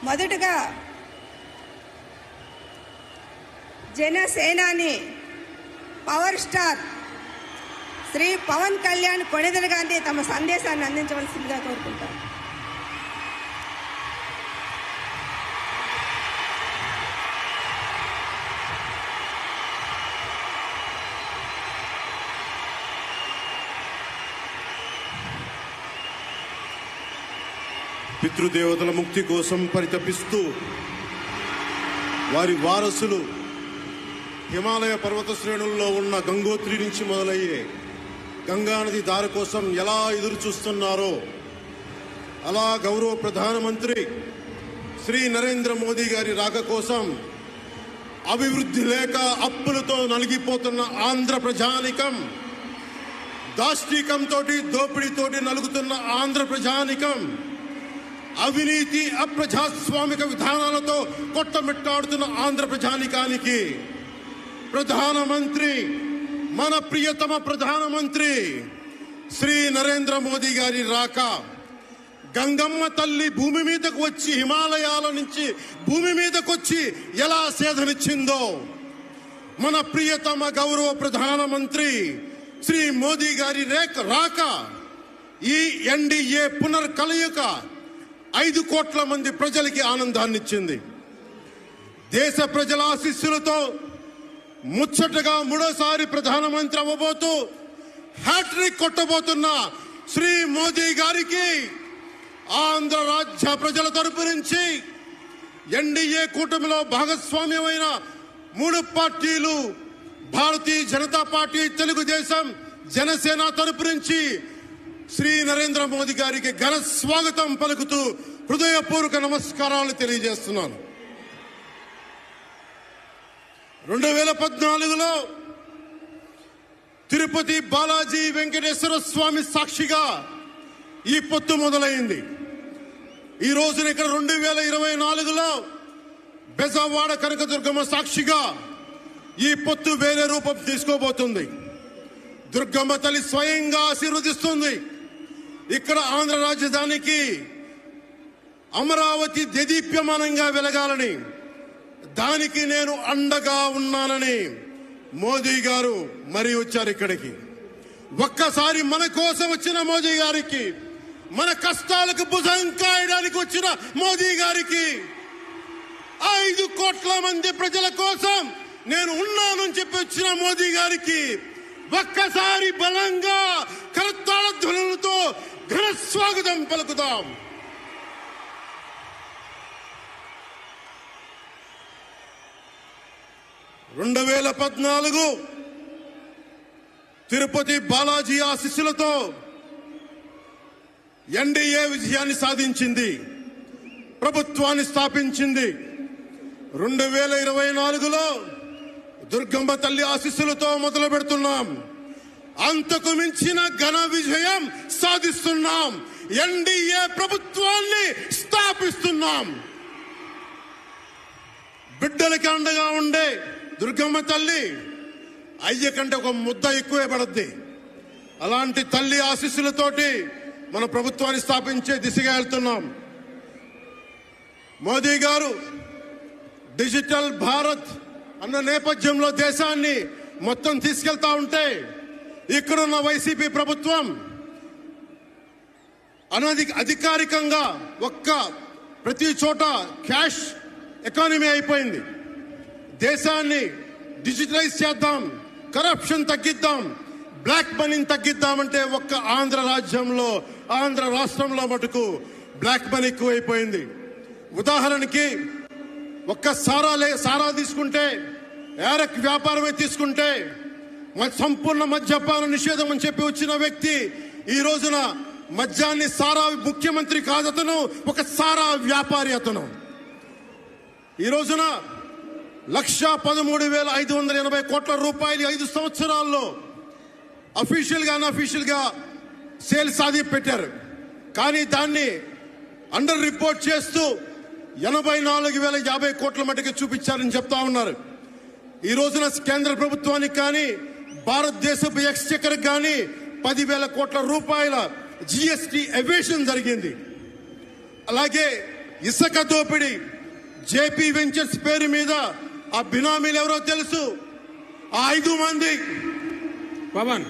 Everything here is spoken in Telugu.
మొదటగా జనసేనాని పవర్ స్టార్ శ్రీ పవన్ కళ్యాణ్ కొణిదెల గారిని తమ సందేశాన్ని అందించవలసిందిగా కోరుకుంటారు. పితృదేవతల ముక్తి కోసం పరితపిస్తూ వారి వారసులు హిమాలయ పర్వత శ్రేణుల్లో ఉన్న గంగోత్రి నుంచి మొదలయ్యే గంగానది దారి కోసం ఎలా ఎదురు చూస్తున్నారో అలా గౌరవ ప్రధానమంత్రి శ్రీ నరేంద్ర మోదీ గారి రాక కోసం అభివృద్ధి లేక అప్పులతో నలిగిపోతున్న ఆంధ్ర ప్రజానికం, దాష్టీకంతో దోపిడీతోటి నలుగుతున్న ఆంధ్ర ప్రజానికం, అవినీతి అప్రజాస్వామిక విధానాలతో కొట్టమిట్టాడుతున్న ఆంధ్ర ప్రజానికానికి ప్రధానమంత్రి, మన ప్రియతమ ప్రధానమంత్రి శ్రీ నరేంద్ర మోదీ గారి రాక, గంగమ్మ తల్లి భూమి మీదకు వచ్చి హిమాలయాల నుంచి భూమి మీదకు వచ్చి ఎలా సేధనిచ్చిందో మన ప్రియతమ గౌరవ ప్రధానమంత్రి శ్రీ మోదీ గారి రాక ఈ ఎన్డీఏ పునర్కలయిక 5 కోట్ల మంది ప్రజలకి ఆనందాన్నిచ్చింది. దేశ ప్రజల ఆశీస్సులతో ముచ్చటగా 3వసారి ప్రధానమంత్రి అవ్వబోతూ హ్యాట్రిక్ కొట్టబోతున్న శ్రీ మోదీ గారికి ఆంధ్ర రాజ్య ప్రజల తరపు నుంచి, ఎన్డీఏ కూటమిలో భాగస్వామ్యమైన 3 పార్టీలు భారతీయ జనతా పార్టీ, తెలుగుదేశం, జనసేన తరపు నుంచి శ్రీ నరేంద్ర మోదీ గారికి ఘన స్వాగతం పలుకుతూ హృదయపూర్వక నమస్కారాలు తెలియజేస్తున్నాను. 2014లో తిరుపతి బాలాజీ వెంకటేశ్వర స్వామి సాక్షిగా ఈ పొత్తు మొదలైంది. ఈ రోజున ఇక్కడ 2024లో బెజవాడ కనకదుర్గమ్మ సాక్షిగా ఈ పొత్తు వేరే రూపం తీసుకోబోతుంది. దుర్గమ్మ తల్లి స్వయంగా ఆశీర్వదిస్తుంది. ఇక్కడ ఆంధ్ర రాజధానికి అమరావతి దేదీప్యమానంగా వెలగాలని, దానికి నేను అండగా ఉన్నానని మోదీ గారు మరీ వచ్చారు ఇక్కడికి. ఒక్కసారి మన కోసం వచ్చిన మోదీ గారికి, మన కష్టాలకు భుజం కాయడానికి వచ్చిన మోదీ గారికి, 5 కోట్ల మంది ప్రజల కోసం నేను ఉన్నానని చెప్పి వచ్చిన మోదీ గారికి ఒక్కసారి బలంగా కరతాళ ధ్వనులతో ఘన స్వాగతం పలుకుదాం. తిరుపతి బాలాజీ ఆశీస్సులతో ఎన్డీఏ విజయాన్ని సాధించింది, ప్రభుత్వాన్ని స్థాపించింది. 2024లో దుర్గమ్మ తల్లి ఆశీస్సులతో మొదలు పెడుతున్నాం. అంతకు మించిన ఘన విజయం సాధిస్తున్నాం. ఎన్డీఏ ప్రభుత్వాన్ని స్థాపిస్తున్నాం. బిడ్డలకి అండగా ఉండే దుర్గమ్మ తల్లి అయ్య కంటే ఒక ముద్ద ఎక్కువే పడద్ది. అలాంటి తల్లి ఆశీస్సులతోటి మన ప్రభుత్వాన్ని స్థాపించే దిశగా వెళ్తున్నాం. మోదీ గారు డిజిటల్ భారత్ అన్న నేపథ్యంలో దేశాన్ని మొత్తం తీసుకెళ్తా ఉంటే, ఇక్కడున్న వైసీపీ ప్రభుత్వం అధికారికంగా ప్రతి చోట క్యాష్ ఎకానమీ అయిపోయింది. దేశాన్ని డిజిటలైజ్ చేద్దాం, కరప్షన్ తగ్గిద్దాం, బ్లాక్ మనీని తగ్గిద్దామంటే ఆంధ్ర రాష్ట్రంలో మటుకు బ్లాక్ మనీ ఎక్కువైపోయింది. ఉదాహరణకి సారా తీసుకుంటే, ఏరక్ వ్యాపారమే తీసుకుంటే, సంపూర్ణ మద్యపాన నిషేధం అని చెప్పి వచ్చిన వ్యక్తి ఈ రోజున మద్యాన్ని సారా ముఖ్యమంత్రి కాదు, అతను ఒక సారా వ్యాపారి. అతను ఈ రోజున 1,13,580 కోట్ల రూపాయలు 5 సంవత్సరాల్లో అఫీషియల్ గా అన్అఫీషియల్ గా సేల్స్ అది పెట్టారు. కానీ దాన్ని అండర్ రిపోర్ట్ చేస్తూ 84,050 కోట్ల మటుకు చూపించారని చెప్తా ఉన్నారు. ఈ రోజున కేంద్ర ప్రభుత్వానికి కానీ భారతదేశపు ఎక్స్చెక్కర్ కానీ 10,000 కోట్ల రూపాయల జీఎస్టీ ఎవేషన్ జరిగింది. అలాగే ఇసుక దోపిడీ, జేపీ వెంచర్స్ పేరు మీద ఆ బినామీలు ఎవరో తెలుసు. ఆ 5 మంది పవన్